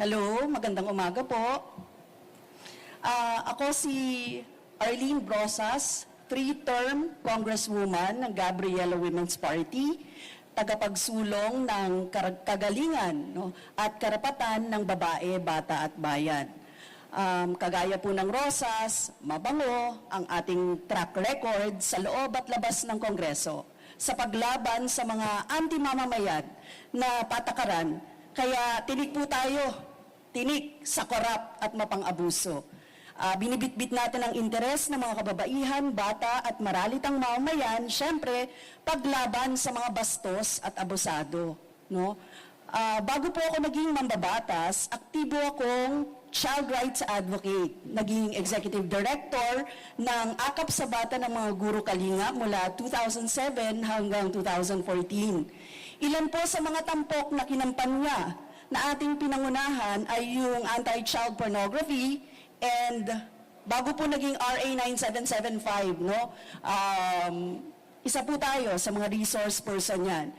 Hello, magandang umaga po. Ako si Arlene Brosas, 3-term Congresswoman ng Gabriela Women's Party, tagapagsulong ng kagalingan at karapatan ng babae, bata at bayan. Kagaya po ng Rosas, mabango ang ating track record sa loob at labas ng Kongreso sa paglaban sa mga anti-mamamayan na patakaran. Kaya tinik po tayo, tinik sa korap at mapang-abuso. Binibitbit natin ang interes ng mga kababaihan, bata at maralitang mamamayan, syempre, paglaban sa mga bastos at abusado. No? Bago po ako naging mambabatas, aktibo akong child rights advocate. Naging executive director ng Akap sa Bata ng mga Guro Kalinga mula 2007 hanggang 2014. Ilan po sa mga tampok na kinampan niya na ating pinangunahan ay yung anti-child pornography and bago po naging RA 9775, no? Isa po tayo sa mga resource person yan.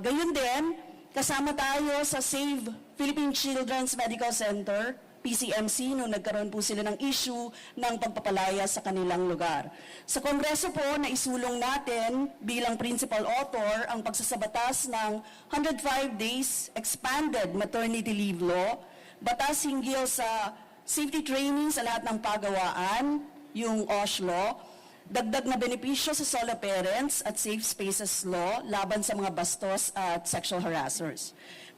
Gayon din, kasama tayo sa Save Philippine Children's Medical Center, PCMC, nung nagkaroon po sila ng issue ng pagpapalaya sa kanilang lugar. Sa Kongreso po, naisulong natin bilang principal author ang pagsasabatas ng 105 days expanded maternity leave law, batas hinggil sa safety training sa lahat ng pagawaan, yung OSH law, dagdag na benepisyo sa solo parents at safe spaces law laban sa mga bastos at sexual harassers.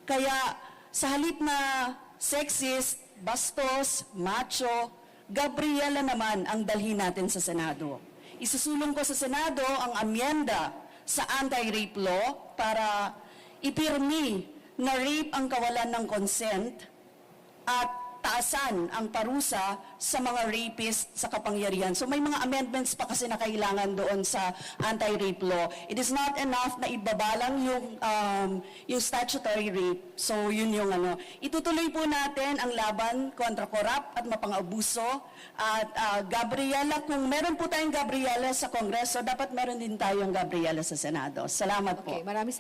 Kaya sa halip na sexist, bastos, macho, Gabriela naman ang dalhin natin sa Senado. Isusulong ko sa Senado ang amyenda sa anti-rape law para ipirmi na rape ang kawalan ng consent at taasan ang parusa sa mga rapist sa kapangyarihan. So may mga amendments pa kasi na kailangan doon sa anti-rape law. It is not enough na ibabalang yung statutory rape. So yun yung ano. Itutuloy po natin ang laban kontra korap at mapang-abuso. At Gabriela, kung meron po tayong Gabriela sa Kongreso, dapat meron din tayong Gabriela sa Senado. Salamat po. Okay, maraming